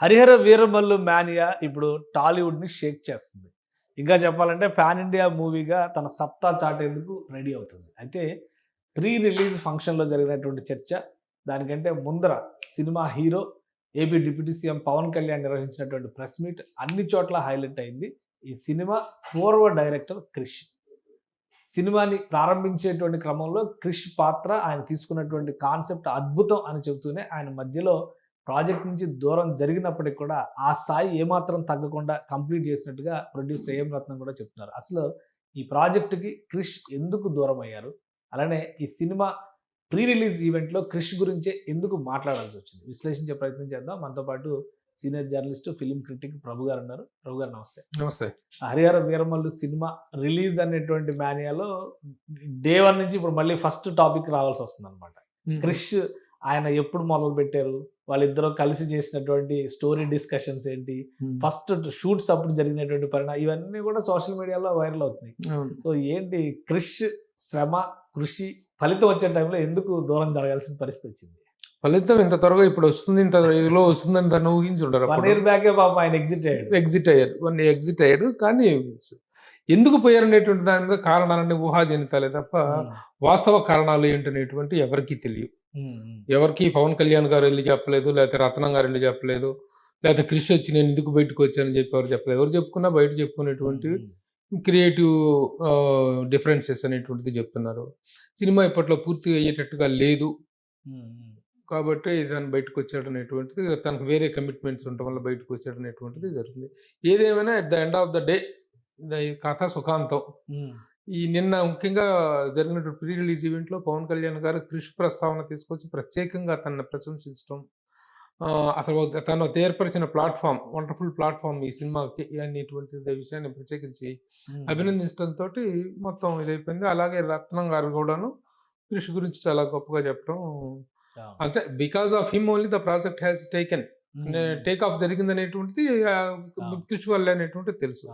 Harihara Veeramallu mania ఇప్పుడు టాలీవుడ్‌ని షేక్ చేస్తుంది. ఇంకా చెప్పాలంటే పాన్ ఇండియా మూవీగా తన సత్తా చాటేందుకు రెడీ అవుతుంది. అయితే ప్రీ రిలీజ్ ఫంక్షన్‌లో జరిగినటువంటి చర్చ, దానికంటే ముందర cinema hero, AP deputy CM Pawan Kalyan నిర్వహించినటువంటి ప్రెస్ మీట్ అన్ని చోట్ల హైలైట్ అయింది. ఈ సినిమా పూర్వ డైరెక్టర్ క్రిష్. సినిమాని ప్రారంభించేటువంటి క్రమంలో క్రిష్ పాత్ర, ఆయన తీసుకున్నటువంటి కాన్సెప్ట్ అద్భుతం అని చెబుతూనే ఆయన మధ్యలో ప్రాజెక్ట్ నుంచి దూరం జరిగినప్పటికి కూడా ఆ స్థాయి ఏమాత్రం తగ్గకుండా కంప్లీట్ చేసినట్టుగా ప్రొడ్యూసర్ ఏఎం రత్నం కూడా చెప్తున్నారు. అసలు ఈ ప్రాజెక్ట్‌కి క్రిష్ ఎందుకు దూరం అయ్యారు? అలానే ఈ సినిమా ప్రీ రిలీజ్ ఈవెంట్‌లో క్రిష్ గురించే ఎందుకు మాట్లాడాల్సి వచ్చింది? విశ్లేషించే ప్రయత్నం చేద్దాం. మనతో పాటు సీనియర్ జర్నలిస్ట్, ఫిల్మ్ క్రిటిక్ ప్రభు గారు ఉన్నారు. ప్రభు గారు నమస్తే. నమస్తే. హరిహర వీరమల్లు సినిమా రిలీజ్ అనేటువంటి మానియాలో డే 1 నుంచి ఇప్పుడు మళ్ళీ ఫస్ట్ టాపిక్ రావాల్సి వస్తుందన్నమాట. క్రిష్ ఆయన ఎప్పుడు మొదలుపెట్టారు? వాళ్ళిద్దరూ కలిసి చేసినటువంటి స్టోరీ డిస్కషన్స్ ఏంటి? ఫస్ట్ షూట్స్ అప్పుడు జరిగినటువంటి పరిణామాలు ఇవన్నీ కూడా సోషల్ మీడియాలో వైరల్ అవుతున్నాయి. సో ఏంటి క్రిష్ శ్రమ, కృషి ఫలితం వచ్చే టైంలో ఎందుకు దూరం జరగాల్సిన పరిస్థితి వచ్చింది? ఫలితం ఇంత త్వరగా ఇప్పుడు వస్తుంది, ఇంత ఇదిలో వస్తుందని తను ఊహించుంటారు. 1 year బ్యాకే పాపం ఆయన ఎగ్జిట్ అయ్యారు. కానీ ఎందుకు పోయారనేటువంటి దాని మీద కారణాలన్నీ ఊహాజనితాలే తప్ప వాస్తవ కారణాలు ఏంటనేటువంటి ఎవరికీ తెలియదు. ఎవరికి పవన్ కళ్యాణ్ గారు వెళ్ళి చెప్పలేదు, లేకపోతే రత్నం గారు వెళ్ళి చెప్పలేదు, లేకపోతే క్రిష్ వచ్చి నేను ఎందుకు బయటకు వచ్చానని చెప్పి ఎవరు చెప్పలేదు. ఎవరు చెప్పుకున్నా బయట చెప్పుకునేటువంటి క్రియేటివ్ డిఫరెన్సెస్ అనేటువంటిది చెప్తున్నారు. సినిమా ఇప్పట్లో పూర్తిగా అయ్యేటట్టుగా లేదు కాబట్టి దాన్ని బయటకు వచ్చాడు అనేటువంటిది, తనకు వేరే కమిట్మెంట్స్ ఉండటం వల్ల బయటకు వచ్చాడు అనేటువంటిది జరుగుతుంది. ఏదేమైనా at the end of the day కథ సుఖాంతం. ఈ నిన్న ముఖ్యంగా జరిగినటువంటి ప్రీ రిలీజ్ ఈవెంట్లో పవన్ కళ్యాణ్ గారు క్రిష్ ప్రస్తావన తీసుకొచ్చి ప్రత్యేకంగా తనను ప్రశంసించడం, అసలు తను ఏర్పరిచిన ప్లాట్ఫామ్, వండర్ఫుల్ ప్లాట్ఫామ్ ఈ సినిమాకి అనేటువంటి విషయాన్ని ప్రత్యేకించి అభినందించడంతో మొత్తం ఇదైపోయింది. అలాగే రత్నం గారు కూడాను క్రిష్ గురించి చాలా గొప్పగా చెప్పడం, అంటే because of him only the project has take off జరిగింది అనేటువంటిది క్రిష్ వల్ల అనేటువంటిది తెలుసు.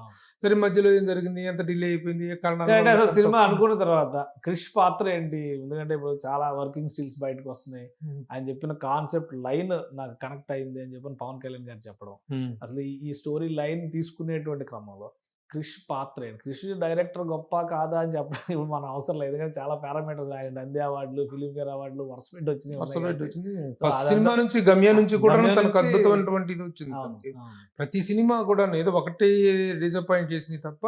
సరే మధ్యలో ఏం జరిగింది, ఎంత డిలే అయిపోయింది, ఏ కారణాలు సినిమా అనుకున్న తర్వాత క్రిష్ పాత్ర ఏంటి? ఎందుకంటే ఇప్పుడు చాలా వర్కింగ్ స్టిల్స్ బయటకు వస్తున్నాయి. ఆయన చెప్పిన కాన్సెప్ట్ లైన్ నాకు కనెక్ట్ అయింది అని చెప్పి పవన్ కళ్యాణ్ గారు చెప్పడం, అసలు ఈ స్టోరీ లైన్ తీసుకునేటువంటి క్రమంలో క్రిష్ పాత్ర ఏంటి? క్రిష్ డైరెక్టర్ గొప్ప కాదా అని చెప్పడం ఇప్పుడు మన అవసరం లేదు, కానీ చాలా పారామీటర్స్, ఆయన నంది అవార్డులు, ఫిలింఫేర్ అవార్డులు వరుస పెట్టి వచ్చినాయి. ఫస్ట్ సినిమా నుంచి గమ్య నుంచి కూడా తనకు అద్భుతమైనటువంటి ఇది వచ్చింది. ప్రతి సినిమా కూడా ఏదో ఒకటి డిసప్పాయింట్ చేసింది తప్ప,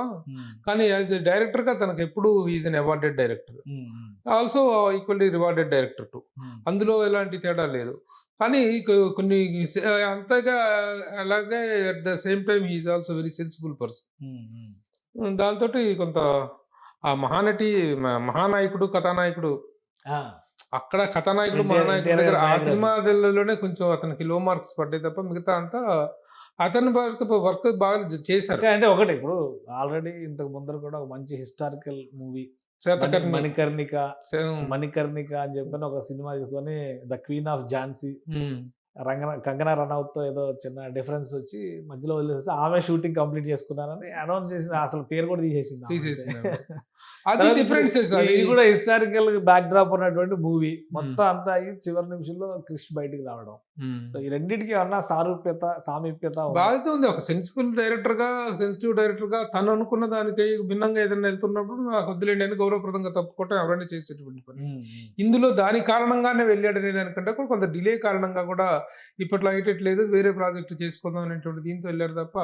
కానీ యాజ్ ఎ డైరెక్టర్ గా తనకు ఎప్పుడు is unawarded director, also equally rewarded director too, అందులో ఎలాంటి తేడా లేదు. కానీ కొన్ని అంతగా అలాగే at the same time he's also very sensible person. దాంతో కొంత ఆ మహానాయకుడు కథానాయకుడు, అక్కడ కథానాయకుడు మహానాయకుడు దగ్గర ఆ సినిమాలోనే కొంచెం అతనికి లో మార్క్స్ పడ్డాయి తప్ప మిగతా అంతా అతని వర్క్ బాగా చేశారు. అంటే ఒకటి ఇప్పుడు ఆల్రెడీ ఇంతకు ముందర కూడా ఒక మంచి హిస్టారికల్ మూవీ మణికర్ణిక అని చెప్పని ఒక సినిమా తీసుకొని the queen of Jhansi, Kangana Ranaut తో ఏదో చిన్న డిఫరెన్స్ వచ్చి మధ్యలో వదిలేస్తే ఆమె షూటింగ్ కంప్లీట్ చేసుకున్నారని అనౌన్స్ చేసింది. అసలు పేరు కూడా తీసేసింది. ఇది కూడా హిస్టారికల్ బ్యాక్ డ్రాప్ ఉన్నటువంటి మూవీ. మొత్తం అంతా అయ్యి చివరి నిమిషంలో క్రిష్ బయటికి రావడం, ఈ రెండింటికి ఏమన్నా సామీప్యత బాగా ఉంది. ఒక సెన్సిబుల్ డైరెక్టర్ గా, సెన్సిటివ్ డైరెక్టర్ గా తను అనుకున్న దానికి భిన్నంగా ఏదైనా వెళ్తున్నప్పుడు నాకు వద్దులేండి అని గౌరవప్రదంగా తప్పుకోవటం ఎవరైనా చేసేటువంటి పని. ఇందులో దాని కారణంగానే వెళ్ళాడనే దానికంటే కూడా కొంత డిలే కారణంగా కూడా ఇప్పట్లో అయ్యేటట్లేదు, వేరే ప్రాజెక్టు చేసుకుందాం అనేటువంటి దీంతో వెళ్ళారు తప్ప,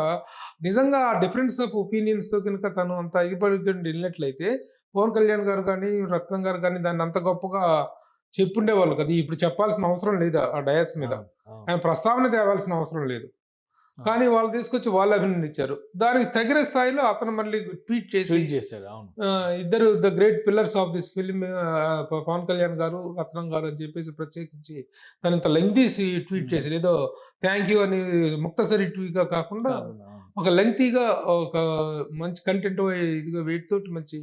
నిజంగా ఆ డిఫరెన్స్ ఆఫ్ ఒపీనియన్స్ తో కనుక తను అంత ఇదిపడి వెళ్ళినట్లయితే పవన్ కళ్యాణ్ గారు కానీ రత్నం గారు కానీ దాన్ని అంత గొప్పగా చెప్పుండేవాళ్ళు కదా. ఇప్పుడు చెప్పాల్సిన అవసరం లేదు, ఆ డయాస్ మీద ఆయన ప్రస్తావన తేవాల్సిన అవసరం లేదు. కానీ వాళ్ళు తీసుకొచ్చి వాళ్ళు అభినందించారు. దానికి తగిన స్థాయిలో అతను మళ్ళీ ట్వీట్ చేశాడు. ఇద్దరు the great pillars of this film, Pawan Kalyan garu, Ratnam గారు అని చెప్పేసి ప్రత్యేకించి తను ఇంత లెంగ్తీ ట్వీట్ చేశారు. ఏదో థ్యాంక్ యూ అని ముక్తసరి ట్వీట్గా కాకుండా ఒక లెంగ్తీగా ఒక మంచి కంటెంట్ ఇదిగా వెయిట్ తోటి మంచి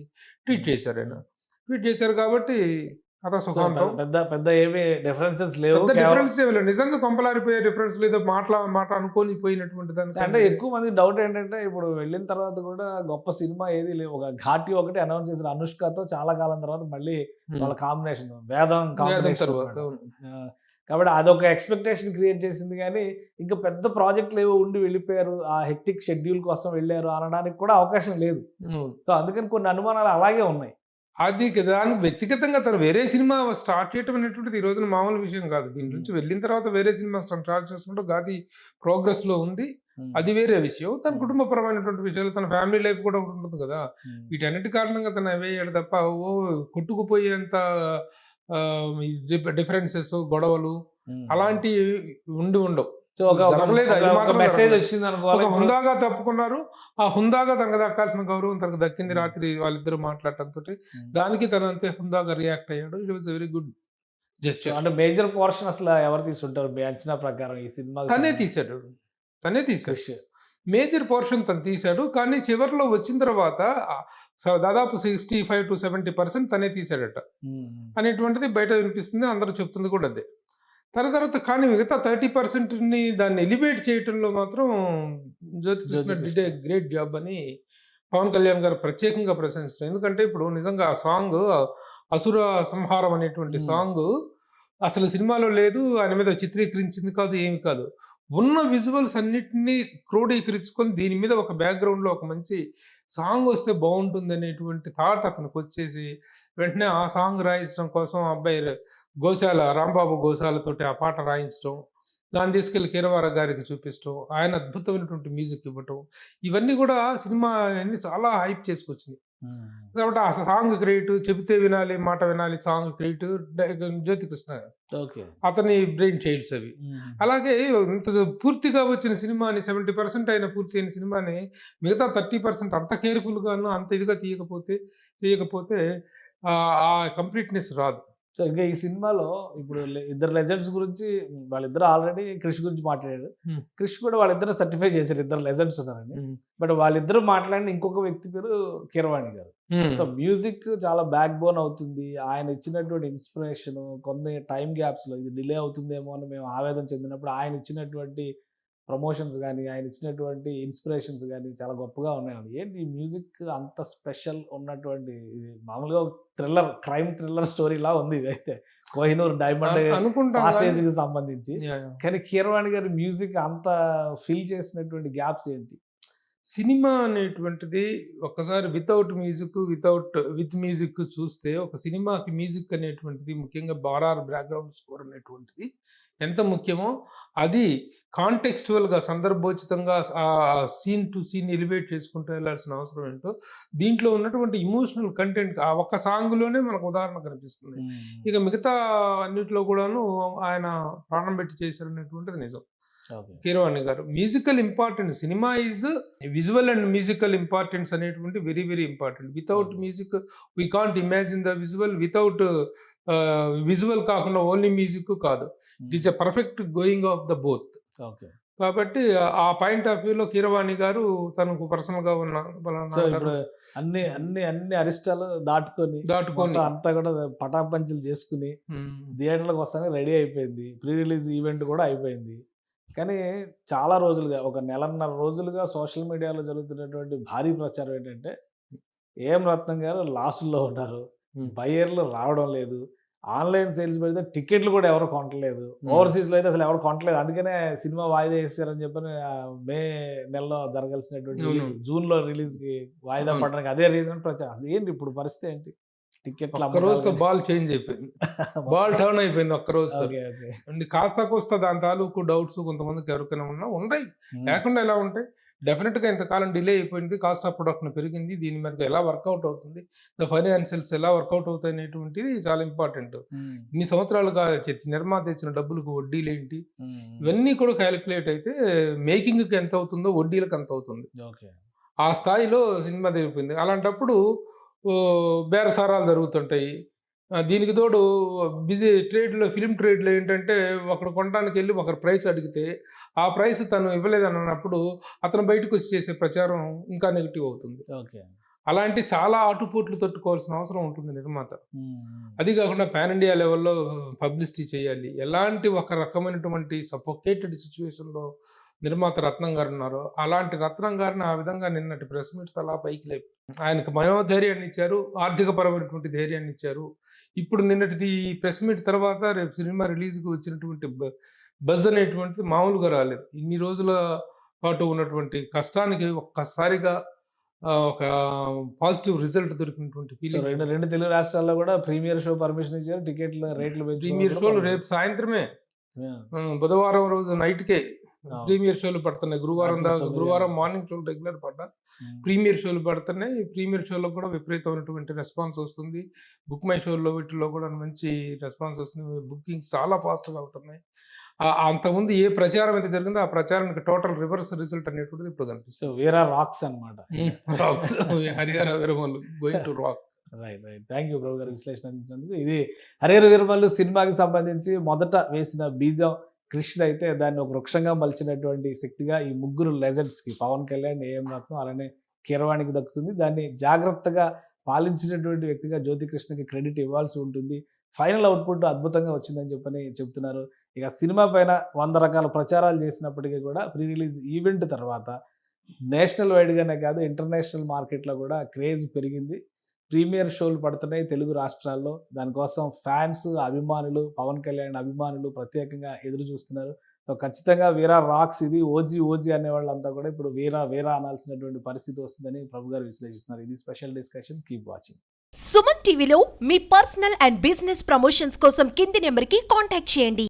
ట్వీట్ చేశారు. ఆయన ట్వీట్ చేశారు కాబట్టి పెద్ద ఏమి డిఫరెన్సెస్ లేవు. నిజంగా కొంపలారిపోయే డిఫరెన్స్ లేదు, మాట అనుకోని పోయినటువంటి దానికి. అంటే ఎక్కువ మంది డౌట్ ఏంటంటే ఇప్పుడు వెళ్ళిన తర్వాత కూడా గొప్ప సినిమా ఏది లేవు. ఒక ఘాటి ఒకటి అనౌన్స్ చేసిన అనుష్కతో చాలా కాలం తర్వాత మళ్ళీ వాళ్ళ కాంబినేషన్ వేదం తర్వాత కాబట్టి అదొక ఎక్స్‌పెక్టేషన్ క్రియేట్ చేసింది గానీ, ఇంకా పెద్ద ప్రాజెక్ట్‌లు ఏవో ఉండి వెళ్ళిపోయారు. ఆ హెక్టిక్ షెడ్యూల్ కోసం వెళ్లారు అనడానికి కూడా అవకాశం లేదు. హ్మ్. సో, అందుకని కొన్ని అనుమానాలు అలాగే ఉన్నాయి. అది దానికి వ్యక్తిగతంగా తను వేరే సినిమా స్టార్ట్ చేయటం అనేటువంటిది ఈ రోజున మామూలు విషయం కాదు. దీని హ్మ్. నుంచి వెళ్ళిన తర్వాత వేరే సినిమా స్టార్ట్ చేసుకుంటూ అది ప్రోగ్రెస్‌లో ఉంది. హ్మ్. అది వేరే విషయం. తన హ్మ్. కుటుంబపరమైనటువంటి విషయాలు, తన ఫ్యామిలీ లైఫ్ కూడా ఒకటి ఉంటుంది కదా! హ్మ్. వీటన్నిటి కారణంగా తను అవే అయ్యాడు తప్ప కొట్టుకుపోయేంత డిఫరెన్సెస్, గొడవలు హ్మ్. అలాంటివి ఉండవు. సో, ఒక ఒక జరగలేదు. అది ఒక ఒక మాత్రం మెసేజ్ జరగలేదు. వచ్చిందనుకోవాలి. ఒక ఇప్పుడు హుందాగా తప్పుకున్నారు. ఆ హుందాగా తనకు దక్కాల్సిన గౌరవం తనకు దక్కింది హ్మ్. రాత్రి వాళ్ళిద్దరూ మాట్లాడటంతోటి. హ్మ్. దానికి తను అంతే హుందాగా రియాక్ట్ అయ్యాడు. It was a very good so, gesture. అంటే మేజర్ పోర్షన్ అసల ఎవరు తీసుంటారు మీ అంచనా ప్రకారం ఈ సినిమాకి తనే తీశాడు. తనే తీశాడు. 'క్రిష్'. మేజర్ పోర్షన్ తను తీశాడు. కానీ చివర్లో వచ్చిన తర్వాత దాదాపు 65-70% తనే తీశాడట. హ్మ్. హ్మ్. అనేటువంటిది బయట వినిపిస్తుంది. అందరూ చెప్తుంది కూడా అదే. తర్వాత కానీ మిగతా 30%ని దాన్ని ఎలివేట్ చేయటంలో మాత్రం Jyothi Krishna did 'Jyothi Krishna'. A great job అని పవన్ కళ్యాణ్ గారు ప్రత్యేకంగా ప్రశంసించారు. ఎందుకంటే ఇప్పుడు నిజంగా ఆ సాంగ్ 'అసుర సంహారం' అనేటువంటి హ్మ్. సాంగు అసలు సినిమాలో లేదు. ఆయన మీద చిత్రీకరించింది కాదు, ఏమి కాదు. ఉన్న విజువల్స్ అన్నిటిని క్రోడీకరించుకొని దీని మీద ఒక బ్యాక్‌గ్రౌండ్‌లో ఒక మంచి సాంగ్ వస్తే బావుంటుందనేటువంటి థాట్ అతనికొచ్చేసి వెంటనే ఆ సాంగ్ రాయించడం కోసం ఆ అబ్బాయి రాంబాబు గోశాలతోటి ఆ పాట రాయించడం. దాన్ని తీసుకెళ్ళి కీరవార గారికి చూపించడం. ఆయన అద్భుతమైనటువంటి మ్యూజిక్ ఇవ్వటం. ఇవన్నీ గూడా సినిమా అనేది చాలా హైప్ చేసుకొచ్చినియి. హ్మ్. కాబట్టి ఆ సాంగ్ క్రియేట్ 'చెబితే వినాలి మాట వినాలి' సాంగ్ క్రియేట్ జ్యోతికృష్ణ గారు. ఓకే. అతని బ్రెయిన్ చైల్డ్స్ అవి. హుహు. అలాగే ఇంత పూర్తిగా వచ్చిన సినిమాని 70% అయిన పూర్తి అయిన సినిమాని మిగతా 30% అంత కేర్‌ఫుల్‌గాను అంత ఇదిగా తీయకపోతే ఆ కంప్లీట్‌నెస్ రాదు. సో, ఇంక ఈ సినిమాలో ఇప్పుడు ఇద్దరు లెజెండ్స్ గురించి వాళ్ళిద్దరూ ఆల్రెడీ 'క్రిష్' గురించి మాట్లాడారు. హ్మ్. 'క్రిష్' కూడా వాళ్ళిద్దరిని సర్టిఫై చేశారు. ఇద్దరు లెజెండ్స్ ఉన్నారని. హ్మ్. బట్ వాళ్ళిద్దరూ మాట్లాడిన ఇంకొక వ్యక్తి పేరు కీరవాణి గారు. హ్మ్. సో, మ్యూజిక్ చాలా బ్యాక్ బోన్ అవుతుంది. ఆయన ఇచ్చినటువంటి ఇన్‌స్పిరేషను కొన్ని టైమ్ గ్యాప్స్‌లో ఇది డిలే అవుతుందేమో అని మేము ఆవేదన చెందినప్పుడు ఆయన ఇచ్చినటువంటి ప్రమోషన్స్ గాని, ఆయన ఇచ్చినటువంటి ఇన్‌స్పిరేషన్స్ గాని చాలా గొప్పగా ఉన్నాయండి. ఏంటి ఈ మ్యూజిక్ అంత స్పెషల్ ఉన్నటువంటి ఇది మామూలుగా క్రైమ్ థ్రిల్లర్ స్టోరీలా ఉంది ఇదైతే. 'కోహినూర్ డైమండ్ అనుకుంటాం గానీ పాసేజ్‌కి సంబంధించి. యాహ్! యాహ్! కానీ కీరవాణి గారి మ్యూజిక్ అంత ఫిల్ చేసినటువంటి గ్యాప్స్ ఏంటి? సినిమా అనేటువంటిది ఒక్కసారి విత్ మ్యూజిక్ చూస్తే ఒక సినిమాకి మ్యూజిక్ అనేటువంటిది ముఖ్యంగా బ్యాక్‌గ్రౌండ్ స్కోర్ అనేటువంటిది ఎంత ముఖ్యమో అది కాంటెక్స్చువల్‌గా సందర్భోచితంగా సీన్ టు సీన్ ఎలివేట్ చేసుకుంటూ వెళ్ళాల్సిన అవసరం ఏంటో దీంట్లో ఉన్నటువంటి ఎమోషనల్ కంటెంట్ ఆ ఒక్క సాంగ్‌లోనే మనకు ఉదాహరణ కనిపిస్తుంది. హ్మ్. ఇక మిగతా అన్నిట్లో కూడాను ఆయన ప్రాణం పెట్టి చేశారనేటువంటిది నిజం. Okay. Keeravani garu. Musical importance cinema visual and musical importance అనేటువంటి very, very important. Without okay. Music we can't imagine the visual. Visual కాకుండా ఓన్లీ మ్యూజిక్ కాదు. It hmm. Is a perfect going of the both. Okay. కాబట్టి ఆ point of వ్యూలో కీరవాణి గారు తనకు పర్సనల్‌గా ఉన్న సో, పలానా గారు ఇప్పుడు అన్ని అరిష్టాలు దాటుకొని దాటుకొని మొత్తం అంతా కూడా పటాపంచలు చేసుకొని హ్మ్. థియేటర్‌లకు వస్తానికి రెడీ అయిపోయింది. ప్రీ రిలీజ్ ఈవెంట్ కూడా అయిపోయింది. కానీ చాలా రోజులుగా ఒక నెలన్నర రోజులుగా సోషల్ మీడియాలో జరుగుతున్నటువంటి భారీ ప్రచారం ఏంటంటే, ఏఎం రత్నం గారు లాసుల్లో ఉన్నారు. హ్మ్. బయ్యర్లు రావడం లేదు. ఆన్‌లైన్ సేల్స్ పెడితే టికెట్లు కూడా ఎవరు కొనట్లేదు. హ్మ్. ఓవర్‌సీస్‌లో అయితే అసలు ఎవరు కొనట్లేదు. అందుకనే సినిమా వాయిదా ఏసేసారని చెప్పని మే నెలలో జరగాల్సినటువంటి అవును. జూన్‌లో రిలీజ్‌కి వాయిదా అవును. పడడానికి అదే రీజన్ ప్రచారం. అసలు ఏంటి ఇప్పుడు పరిస్థితి ఏంటి? టికెట్ల ఒక్క అమ్మకాలు రోజుతో గాని బాల్ చేంజ్ అయిపోయింది. బాల్ మొత్తం టర్న్ అయిపోయింది ఒక్క రోజుతో. ఓకే. ఓకే. అండ్ కాస్త కోస్త దాని తాలూకు డౌట్స్ కొంతమందికి ఎవరికైనా ఉన్నాయి. హ్మ్. లేకుండా ఎలా ఉంటాయి? డెఫినిట్‌గా ఇంతకాలం డిలే అయిపోయింది. కాస్ట్ ఆఫ్ ప్రొడక్షన్ పెరిగింది. దీని మీద ఎలా వర్కౌట్ అవుతుంది? ఫైనాన్షియల్స్ ఎలా వర్కౌట్ అవుతాయి అనేటువంటిది చాలా ఇంపార్టెంట్. హ్మ్. ఇన్ని సంవత్సరాలుగా నిర్మాత ఇచ్చిన డబ్బులకు వడ్డీలేంటి? హ్మ్. హ్మ్. ఇవన్నీ కూడా కాలిక్యులేట్ అయితే మేకింగ్‌కి ఎంత అవుతుందో వడ్డీలకు అంత అవుతుంది. ఓకే. ఆ స్థాయిలో సినిమా దిగిపోయింది. అలాంటప్పుడు బేరసారాలు జరుగుతుంటాయి. దీనికి తోడు ఫిల్మ్ ట్రేడ్‌లో ఏంటంటే ఒకడు కొనడానికెళ్ళి ఒకరు ప్రైస్ అడిగితే, ఆ ప్రైస్ తను ఇవ్వలేదనన్నప్పుడు అతను బయటకొచ్చి చేసే ప్రచారం ఇంకా నెగెటివ్ అవుతుంది. ఓకే. అలాంటి చాలా ఆటుపోట్లు తట్టుకోవాల్సిన అవసరం ఉంటుంది నిర్మాత. హ్మ్. హ్మ్. అది కాకుండా పాన్ ఇండియా లెవెల్‌లో పబ్లిసిటీ చేయాలి. ఎలాంటి ఒక రకమైనటువంటి సఫోకేటెడ్ సిట్యుయేషన్‌లో నిర్మాత రత్నం గారున్నారో, అలాంటి రత్నం గారిని ఆ విధంగా నిన్నటి ప్రెస్ మీట్‌తో అలా పైకి లేపారు. ఆయనకు మనోధైర్యాన్నిచ్చారు. ఆర్థికపరమైనటువంటి ధైర్యాన్నిచ్చారు. ఇప్పుడు నిన్నటిది ప్రెస్ మీట్ తర్వాత రేపు సినిమా రిలీజ్‌కి వచ్చినటువంటి బజ్ అనేటువంటిది మామూలుగా రాలేదు. ఇన్ని రోజుల పాటు ఉన్నటువంటి కష్టానికి ఒక్కసారిగా ఒక పాజిటివ్ రిజల్ట్ దొరికినటువంటి సో ఫీలింగ్. రెండు రెండు తెలుగు రాష్ట్రాల్లో కూడా ప్రీమియర్ షో పర్మిషన్ ఇచ్చారు, టికెట్ల రేట్లు ప్రీమియర్ షోలు రేపు సాయంత్రమే, బుధవారం రోజు నైట్‌కే ప్రీమియర్ షోలు పడుతున్నాయి. గురువారం దాకా, గురువారం మార్నింగ్ షోలు రెగ్యులర్ పడ్డా ప్రీమియర్ షోలు పడుతున్నాయి. ప్రీమియర్ షోలో కూడా విపరీతమైనటువంటి రెస్పాన్స్ వస్తుంది. బుక్ మై షోలో వీటిలో కూడా మంచి రెస్పాన్స్ వస్తుంది. బుకింగ్స్ చాలా ఫాస్ట్‌గా అవుతున్నాయి. అంతకుముందు ఏ ప్రచారం అయితే జరిగిందో ఆ ప్రచారానికి టోటల్ రివర్స్ రిజల్ట్ అనేటువంటిది ఇప్పుడు కనిపిస్తుంది. సో వీరా రాక్స్ అన్నమాట. Rocks Harihara Veeramallu going to rock. Right. Thank you Prabhu garu విశ్లేషణ అందించినందుకు. ఇది హరిహర వీరమల్లు సినిమాకి సంబంధించి మొదట వేసిన బీజం కృష్ణ అయితే దాన్ని ఒక వృక్షంగా మలిచినటువంటి శక్తిగా ఈ ముగ్గురు లెజెండ్స్కి పవన్ కళ్యాణ్, ఏఎం రత్నం, అలానే కీరవాణికి దక్కుతుంది. దాన్ని జాగ్రత్తగా పాలించినటువంటి వ్యక్తిగా జ్యోతికృష్ణకి క్రెడిట్ ఇవ్వాల్సి ఉంటుంది. ఫైనల్ అవుట్పుట్ అద్భుతంగా వచ్చిందని చెప్తున్నారు. ఇక సినిమా పైన 100 రకాల ప్రచారాలు చేసినప్పటికీ కూడా ప్రీ రిలీజ్ ఈవెంట్ తర్వాత నేషనల్ వైడ్గానే కాదు ఇంటర్నేషనల్ మార్కెట్లో కూడా క్రేజ్ పెరిగింది. ప్రీమియర్ షోలు పడుతున్నాయి తెలుగు రాష్ట్రాల్లో. దానికోసం ఫ్యాన్స్, అభిమానులు, పవన్ కళ్యాణ్ అభిమానులు ప్రత్యేకంగా ఎదురు చూస్తున్నారు. సో ఖచ్చితంగా వీరా రాక్స్, ఇది ఓజీ అనే వాళ్ళంతా కూడా ఇప్పుడు వీరా అనాల్సినటువంటి పరిస్థితి వస్తుందని ప్రభు గారు విశ్లేషిస్తున్నారు. ఇది special discussion. Keep watching. Suman టీవీలో మీ పర్సనల్ అండ్ బిజినెస్ ప్రమోషన్స్ కోసం కింది నెంబర్కి కాంటాక్ట్ చేయండి.